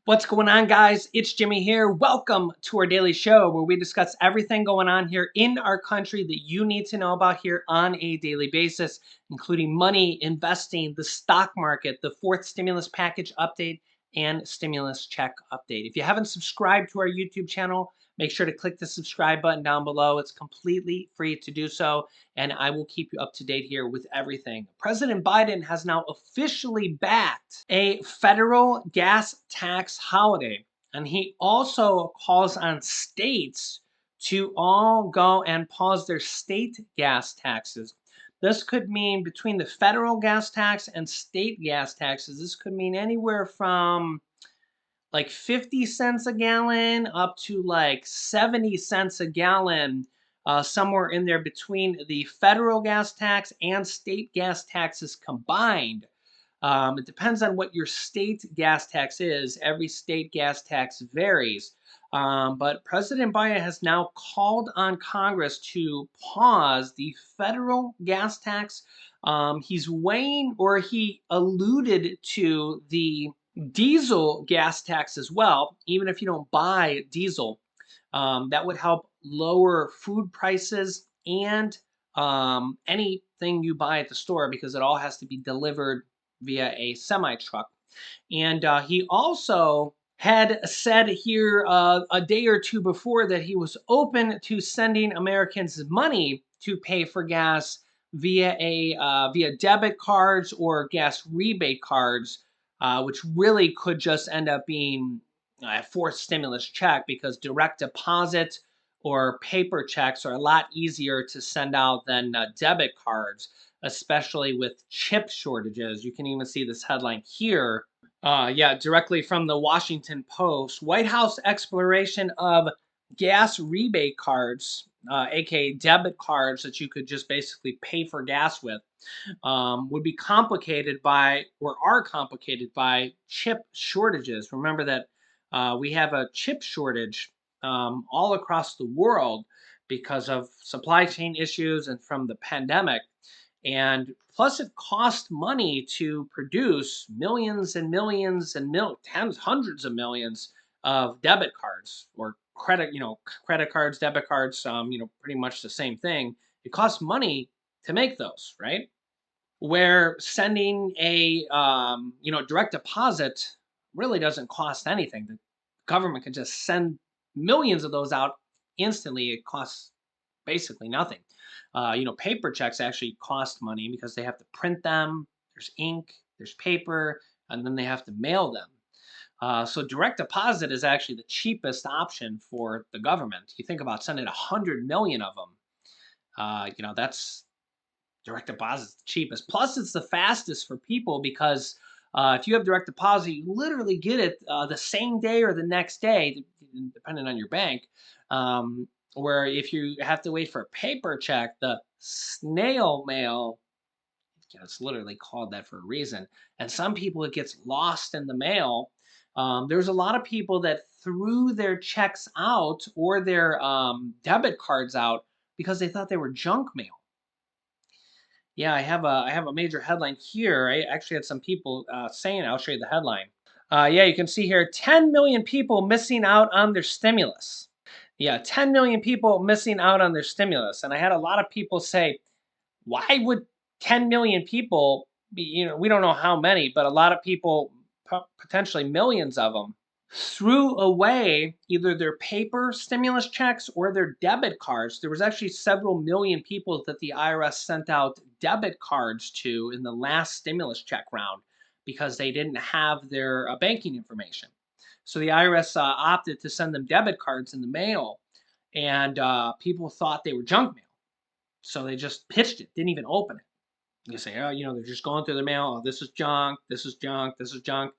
What's going on, guys? It's Jimmy here. Welcome to our daily show where we discuss everything going on here in our country that you need to know about here on a daily basis, including money, investing, the stock market, the fourth stimulus package update, and stimulus check update. If you haven't subscribed to our YouTube channel, make sure to click the subscribe button down below. It's completely free to do so, and I will keep you up to date here with everything. President Biden has now officially backed a federal gas tax holiday, and he also calls on states to all go and pause their state gas taxes. This could mean between the federal gas tax and state gas taxes, this could mean anywhere from like 50 cents a gallon up to like 70 cents a gallon, somewhere in there between the federal gas tax and state gas taxes combined. It depends on what your state gas tax is. Every state gas tax varies. But President Biden has now called on Congress to pause the federal gas tax. He's weighing, or he alluded to the diesel gas tax as well, even if you don't buy diesel. That would help lower food prices and anything you buy at the store, because it all has to be delivered via a semi truck. And he also had said here a day or two before that he was open to sending Americans money to pay for gas via debit cards or gas rebate cards, which really could just end up being a fourth stimulus check, because direct deposit or paper checks are a lot easier to send out than debit cards, especially with chip shortages. You can even see this headline here. Yeah, directly from the Washington Post. White House exploration of gas rebate cards, aka debit cards that you could just basically pay for gas with, would be complicated by, or are complicated by, chip shortages. Remember that we have a chip shortage all across the world because of supply chain issues and from the pandemic. And plus, it costs money to produce millions and millions and tens, hundreds of millions of debit cards or credit cards, debit cards, pretty much the same thing. It costs money to make those, right? Where sending a direct deposit really doesn't cost anything. The government can just send millions of those out instantly. It costs basically nothing. Paper checks actually cost money because they have to print them. There's ink, there's paper, and then they have to mail them. So direct deposit is actually the cheapest option for the government. You think about sending 100 million of them. That's direct deposit is the cheapest. Plus, it's the fastest for people because if you have direct deposit, you literally get it the same day or the next day, depending on your bank. Where if you have to wait for a paper check, the snail mail, it's literally called that for a reason. And some people, it gets lost in the mail. There's a lot of people that threw their checks out or their debit cards out because they thought they were junk mail. Yeah, I have a major headline here. I actually had some people saying, I'll show you the headline. Yeah, you can see here 10 million people missing out on their stimulus. Yeah, 10 million people missing out on their stimulus. And I had a lot of people say, why would 10 million people be, we don't know how many, but a lot of people, potentially millions of them, threw away either their paper stimulus checks or their debit cards. There was actually several million people that the IRS sent out debit cards to in the last stimulus check round because they didn't have their banking information. So the IRS opted to send them debit cards in the mail, and people thought they were junk mail. So they just pitched it, didn't even open it. You say, oh, they're just going through the mail. Oh, this is junk, this is junk, this is junk.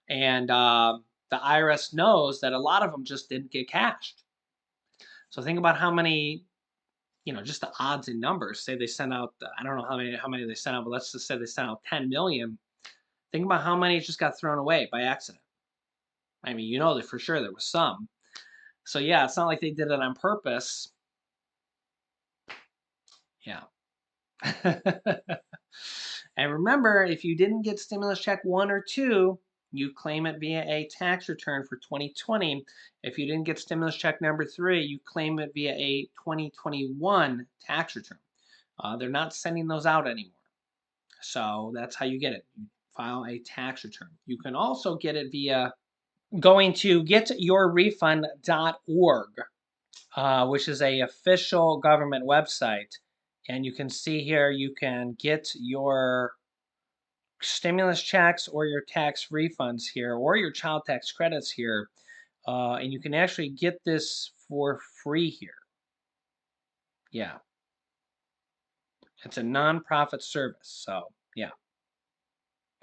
And the IRS knows that a lot of them just didn't get cashed. So think about how many, just the odds and numbers. Say they sent out, I don't know how many they sent out, but let's just say they sent out 10 million. Think about how many just got thrown away by accident. I mean, that for sure there was some. So yeah, it's not like they did it on purpose. Yeah. And remember, if you didn't get stimulus check 1 or 2, you claim it via a tax return for 2020. If you didn't get stimulus check number 3, you claim it via a 2021 tax return. They're not sending those out anymore. So that's how you get it. You file a tax return. You can also get it via going to getyourrefund.org, which is a official government website. And you can see here you can get your stimulus checks or your tax refunds here or your child tax credits here. And you can actually get this for free here. Yeah. It's a nonprofit service. So, yeah.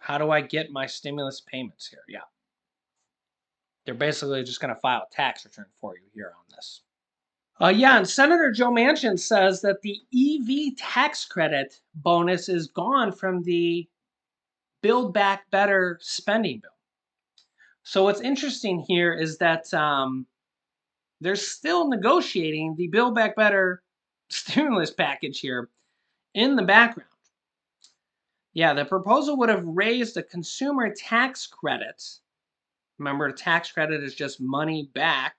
How do I get my stimulus payments here? Yeah. They're basically just going to file a tax return for you here on this. Yeah, and Senator Joe Manchin says that the EV tax credit bonus is gone from the Build Back Better spending bill. So what's interesting here is that they're still negotiating the Build Back Better stimulus package here in the background. Yeah, the proposal would have raised a consumer tax credit. Remember, a tax credit is just money back,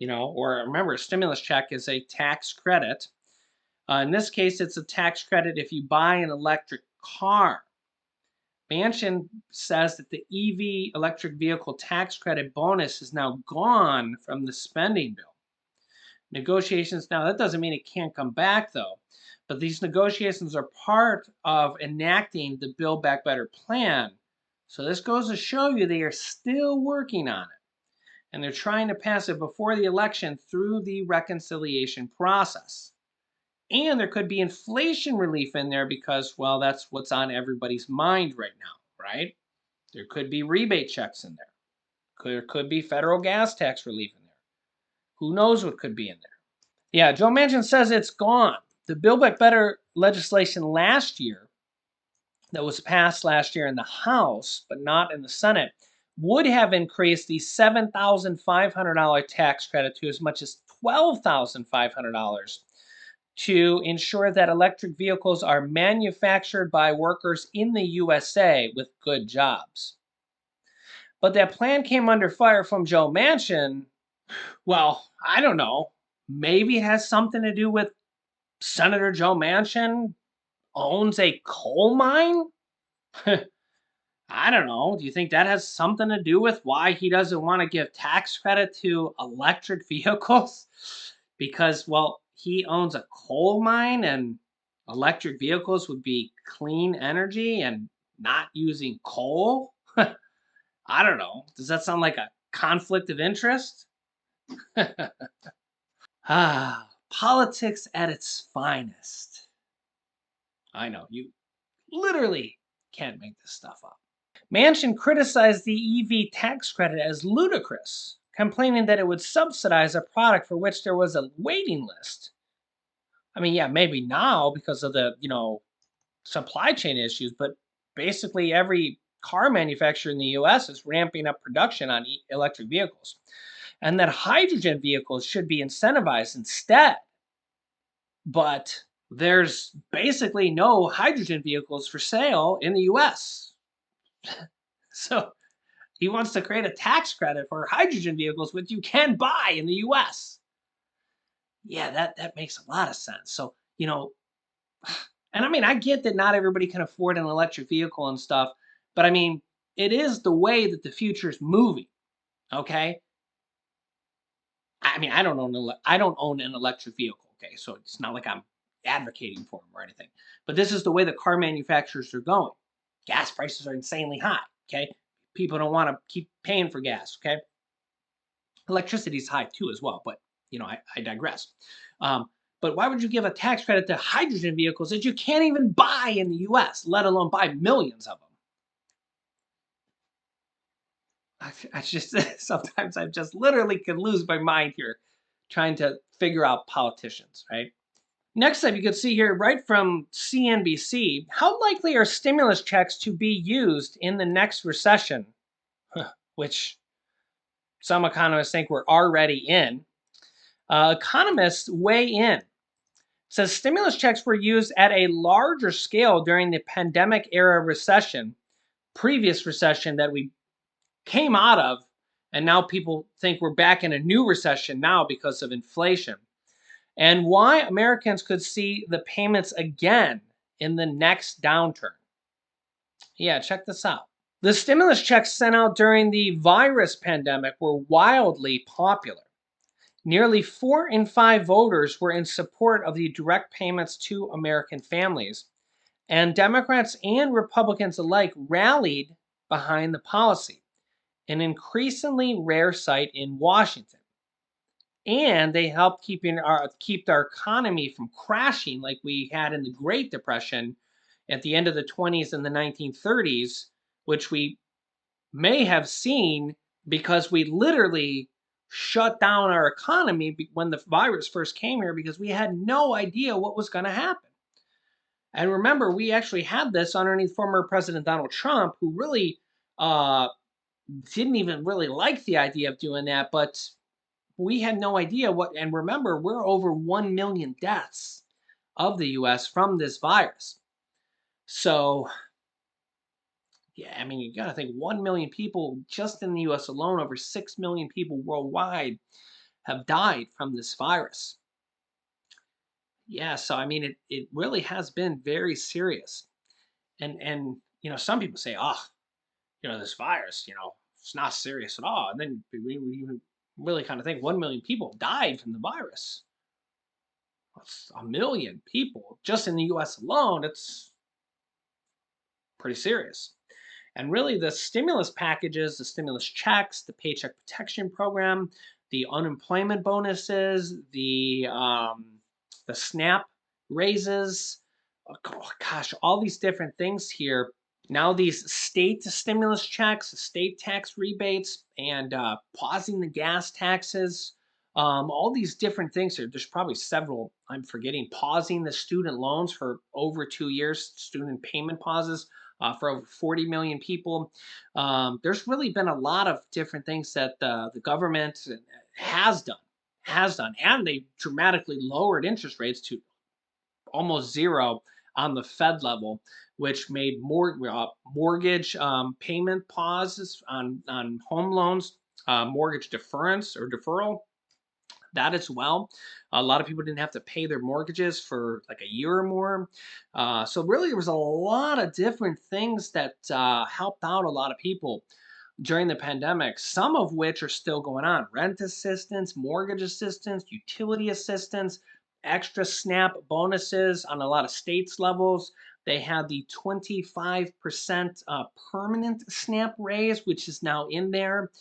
or remember, a stimulus check is a tax credit. In this case, it's a tax credit if you buy an electric car. Manchin says that the EV electric vehicle tax credit bonus is now gone from the spending bill. Negotiations now, that doesn't mean it can't come back though, but these negotiations are part of enacting the Build Back Better plan. So this goes to show you they are still working on it. And they're trying to pass it before the election through the reconciliation process. And there could be inflation relief in there because, well, that's what's on everybody's mind right now, right? There could be rebate checks in there. There could be federal gas tax relief in there. Who knows what could be in there? Yeah, Joe Manchin says it's gone. The Build Back Better legislation last year that was passed last year in the House, but not in the Senate, would have increased the $7,500 tax credit to as much as $12,500 to ensure that electric vehicles are manufactured by workers in the USA with good jobs. But that plan came under fire from Joe Manchin. Well, I don't know. Maybe it has something to do with Senator Joe Manchin owns a coal mine? I don't know. Do you think that has something to do with why he doesn't want to give tax credit to electric vehicles? Because, well, he owns a coal mine and electric vehicles would be clean energy and not using coal? I don't know. Does that sound like a conflict of interest? Politics at its finest. I know, you literally can't make this stuff up. Manchin criticized the EV tax credit as ludicrous, complaining that it would subsidize a product for which there was a waiting list. I mean, yeah, maybe now because of the, supply chain issues, but basically every car manufacturer in the US is ramping up production on electric vehicles. And that hydrogen vehicles should be incentivized instead. But there's basically no hydrogen vehicles for sale in the US. So he wants to create a tax credit for hydrogen vehicles, which you can buy in the US. Yeah, that makes a lot of sense. So, and I mean, I get that not everybody can afford an electric vehicle and stuff, but I mean, it is the way that the future is moving. Okay. I mean, I don't own an electric vehicle. Okay, so it's not like I'm advocating for them or anything. But this is the way the car manufacturers are going. Gas prices are insanely high. Okay, people don't want to keep paying for gas. Okay, electricity is high too as well. But I digress. But why would you give a tax credit to hydrogen vehicles that you can't even buy in the U.S., let alone buy millions of them? I just sometimes I just literally can lose my mind here trying to figure out politicians, right? Next up, you can see here right from CNBC, how likely are stimulus checks to be used in the next recession, which some economists think we're already in. Economists weigh in. It says stimulus checks were used at a larger scale during the pandemic era recession, previous recession that we came out of, and now people think we're back in a new recession now because of inflation, and why Americans could see the payments again in the next downturn. Yeah, check this out. The stimulus checks sent out during the virus pandemic were wildly popular. Nearly 4 in 5 voters were in support of the direct payments to American families, and Democrats and Republicans alike rallied behind the policy, an increasingly rare sight in Washington. And they helped keep our economy from crashing like we had in the Great Depression at the end of the 20s and the 1930s, which we may have seen because we literally shut down our economy when the virus first came here because we had no idea what was going to happen. And remember, we actually had this underneath former President Donald Trump, who really uh, didn't even really like the idea of doing that, but we had no idea what. And remember, we're over 1 million deaths of the US from this virus. So, yeah, I mean, you got to think 1 million people just in the US alone, over 6 million people worldwide have died from this virus. Yeah, so I mean, it really has been very serious. And some people say, oh, this virus, it's not serious at all. And then we really kind of think 1 million people died from the virus. That's a million people just in the US alone. It's pretty serious. And really, the stimulus packages, the stimulus checks, the paycheck protection program, the unemployment bonuses, the SNAP raises, gosh, all these different things here. Now, these state stimulus checks, state tax rebates, and pausing the gas taxes, all these different things here. There's probably several I'm forgetting. Pausing the student loans for over 2 years, student payment pauses for over 40 million people. There's really been a lot of different things that the government has done, and they dramatically lowered interest rates to almost zero on the Fed level, which made mortgage payment pauses on home loans, mortgage deference or deferral, that as well. A lot of people didn't have to pay their mortgages for like a year or more. So really, there was a lot of different things that helped out a lot of people during the pandemic, some of which are still going on: rent assistance, mortgage assistance, utility assistance, extra SNAP bonuses on a lot of states levels. They had the 25% permanent SNAP raise, which is now in there.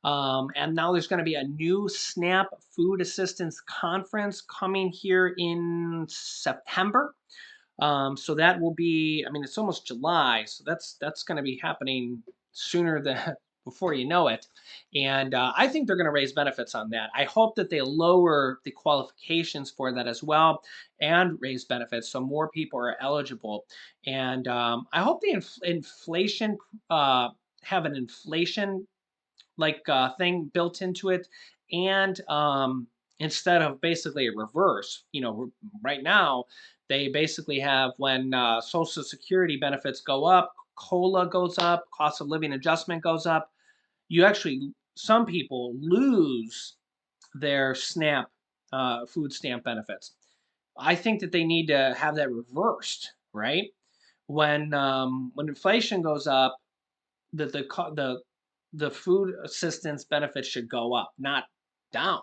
And now there's going to be a new SNAP food assistance conference coming here in September. So that will be, I mean, it's almost July, so that's going to be happening sooner than before you know it. And I think they're going to raise benefits on that. I hope that they lower the qualifications for that as well and raise benefits so more people are eligible. And I hope the inflation have an inflation like thing built into it, and instead of basically a reverse, right now they basically have when social security benefits go up, cola goes up, cost of living adjustment goes up, you actually, some people lose their SNAP food stamp benefits. I think that they need to have that reversed, right? When inflation goes up, the food assistance benefits should go up, not down,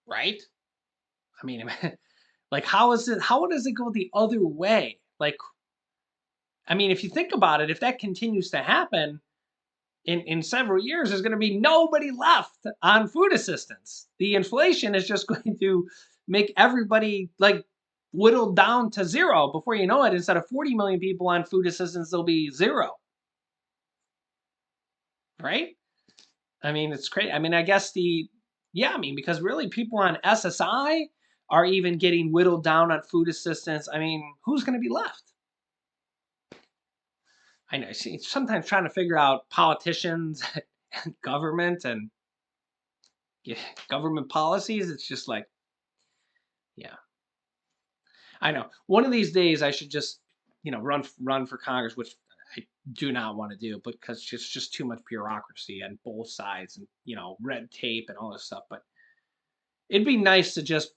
right? I mean, like how does it go the other way? Like, I mean, if you think about it, if that continues to happen in several years, there's going to be nobody left on food assistance. The inflation is just going to make everybody like whittled down to zero. Before you know it, instead of 40 million people on food assistance, there'll be zero, right? I mean, it's crazy. I mean, I guess yeah, I mean, because really people on SSI are even getting whittled down on food assistance. I mean, who's going to be left? I know. See, sometimes trying to figure out politicians and government and yeah, government policies, it's just like, yeah, I know. One of these days, I should just, run for Congress, which I do not want to do because it's just too much bureaucracy on both sides and red tape and all this stuff. But it'd be nice to just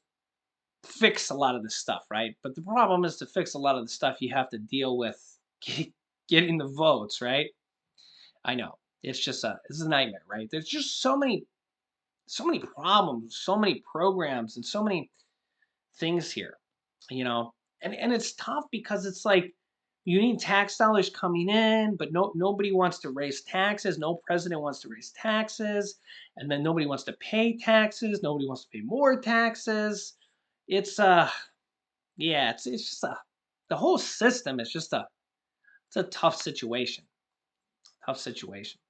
fix a lot of this stuff, right? But the problem is to fix a lot of the stuff you have to deal with getting the votes, right? I know. It's a nightmare, right? There's just so many problems, so many programs and so many things here, you know. And it's tough because it's like you need tax dollars coming in, but nobody wants to raise taxes. No president wants to raise taxes, and then nobody wants to pay taxes. Nobody wants to pay more taxes. It's yeah, it's just the whole system is just it's a tough situation. Tough situation.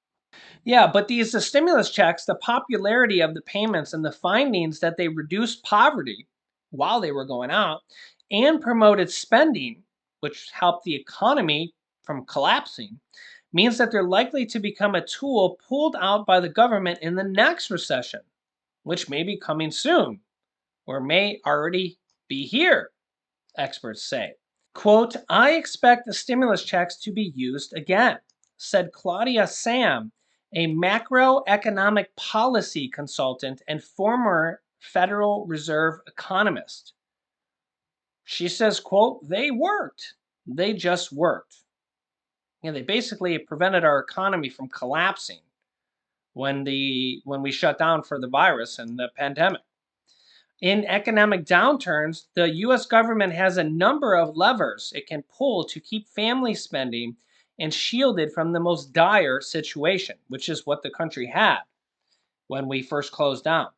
Yeah, but these stimulus checks, the popularity of the payments and the findings that they reduced poverty while they were going out and promoted spending, which helped the economy from collapsing, means that they're likely to become a tool pulled out by the government in the next recession, which may be coming soon or may already be here, experts say. Quote, I expect the stimulus checks to be used again, said Claudia Sam, a macroeconomic policy consultant and former Federal Reserve economist. She says, quote, they worked. They just worked. They basically prevented our economy from collapsing when we shut down for the virus and the pandemic. In economic downturns, the US government has a number of levers it can pull to keep family spending and shielded from the most dire situation, which is what the country had when we first closed down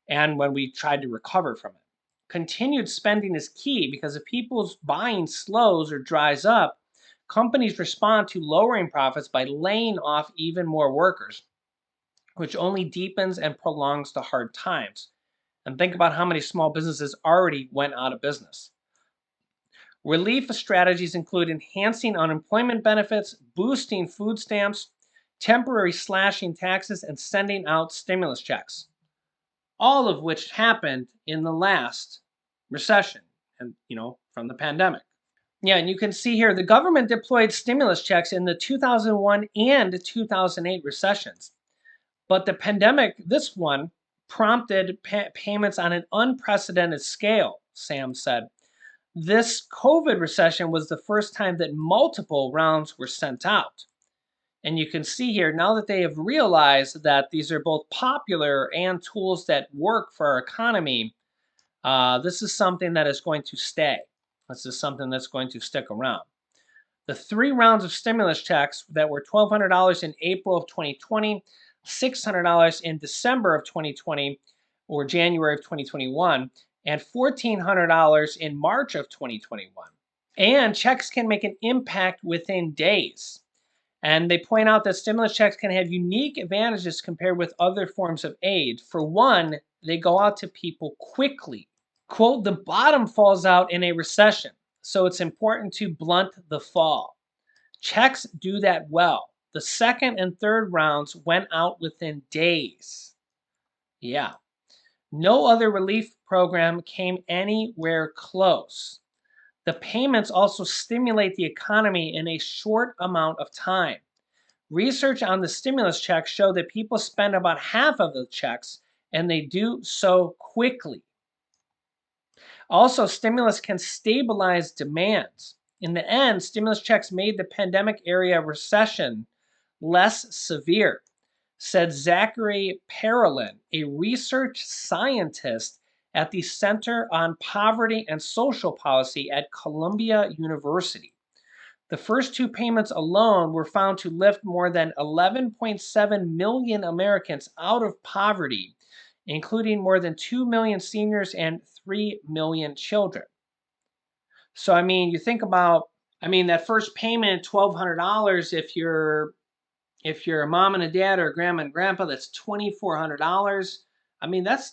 and when we tried to recover from it. Continued spending is key because if people's buying slows or dries up, companies respond to lowering profits by laying off even more workers, which only deepens and prolongs the hard times. And think about how many small businesses already went out of business. Relief strategies include enhancing unemployment benefits, boosting food stamps, temporary slashing taxes, and sending out stimulus checks, all of which happened in the last recession and, from the pandemic. Yeah, and you can see here the government deployed stimulus checks in the 2001 and 2008 recessions. But the pandemic, this one, prompted payments on an unprecedented scale, Sam said. This COVID recession was the first time that multiple rounds were sent out. And you can see here, now that they have realized that these are both popular and tools that work for our economy, this is something that is going to stay. This is something that's going to stick around. The 3 rounds of stimulus checks that were $1,200 in April of 2020, $600 in December of 2020 or January of 2021, and $1,400 in March of 2021. And checks can make an impact within days. And they point out that stimulus checks can have unique advantages compared with other forms of aid. For one, they go out to people quickly. Quote, the bottom falls out in a recession, so it's important to blunt the fall. Checks do that well. The second and third rounds went out within days. Yeah. No other relief program came anywhere close. The payments also stimulate the economy in a short amount of time. Research on the stimulus checks show that people spend about half of the checks and they do so quickly. Also, stimulus can stabilize demands. In the end, stimulus checks made the pandemic era recession less severe, said Zachary Parolin, a research scientist at the Center on Poverty and Social Policy at Columbia University. The first 2 payments alone were found to lift more than 11.7 million Americans out of poverty, including more than 2 million seniors and 3 million children. So, you think about, that first payment, $1,200, if you're a mom and a dad or a grandma and grandpa, that's $2,400.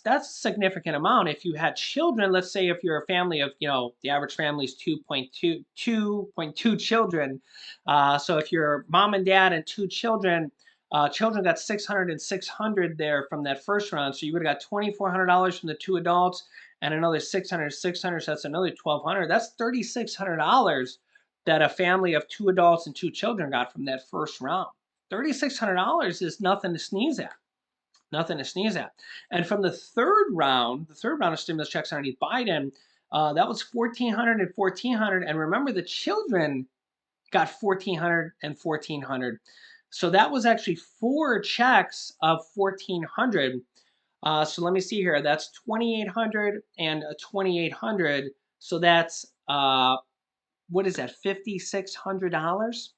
That's a significant amount. If you had children, let's say if you're a family of, the average family is 2.2 children. So if you're mom and dad and 2 children, children got 600 and 600 there from that first round. So you would have got $2,400 from the 2 adults and another 600, so that's another $1,200. That's $3,600 that a family of 2 adults and 2 children got from that first round. $3,600 is nothing to sneeze at. Nothing to sneeze at. And from the third round of stimulus checks underneath Biden, that was 1,400 and 1,400. And remember, the children got 1,400 and 1,400. So that was actually 4 checks of 1,400. So let me see here. That's 2,800 and a 2,800. So that's what is that? $5,600.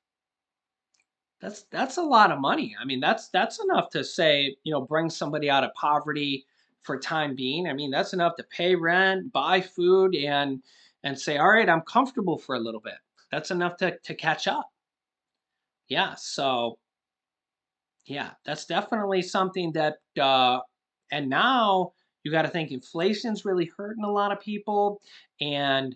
That's a lot of money. I mean, that's enough to say, bring somebody out of poverty for time being. I mean, that's enough to pay rent, buy food, and say, all right, I'm comfortable for a little bit. That's enough to catch up. Yeah. So yeah, that's definitely something that, and now you got to think inflation's really hurting a lot of people, and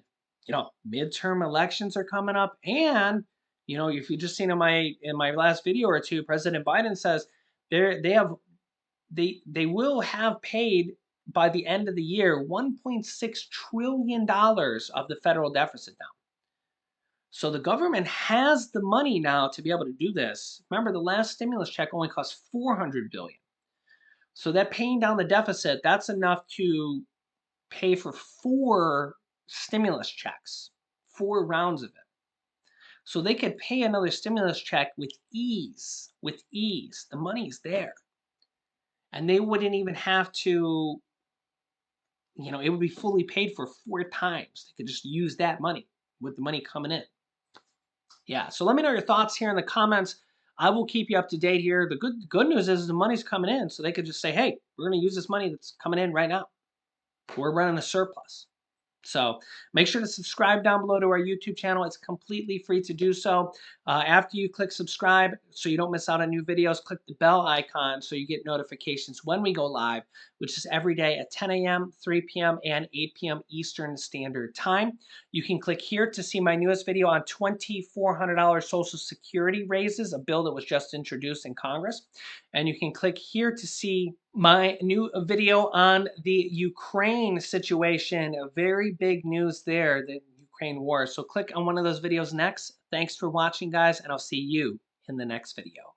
midterm elections are coming up, and if you just seen in my last video or two, President Biden says they will have paid by the end of the year $1.6 trillion of the federal deficit now. So the government has the money now to be able to do this. Remember, the last stimulus check only cost $400 billion. So that paying down the deficit, that's enough to pay for 4 stimulus checks, 4 rounds of it. So they could pay another stimulus check with ease, with ease. The money's there. And they wouldn't even have to, it would be fully paid for 4 times. They could just use that money with the money coming in. Yeah, so let me know your thoughts here in the comments. I will keep you up to date here. The good news is the money's coming in, so they could just say, hey, we're going to use this money that's coming in right now. We're running a surplus. So make sure to subscribe down below to our YouTube channel. It's completely free to do so. After you click subscribe, so you don't miss out on new videos, click the bell icon so you get notifications when we go live, which is every day at 10 a.m., 3 p.m., and 8 p.m. Eastern Standard Time. You can click here to see my newest video on $2,400 Social Security raises, a bill that was just introduced in Congress. And you can click here to see my new video on the Ukraine situation. A very big news there, the Ukraine war. So click on one of those videos next. Thanks for watching, guys, and I'll see you in the next video.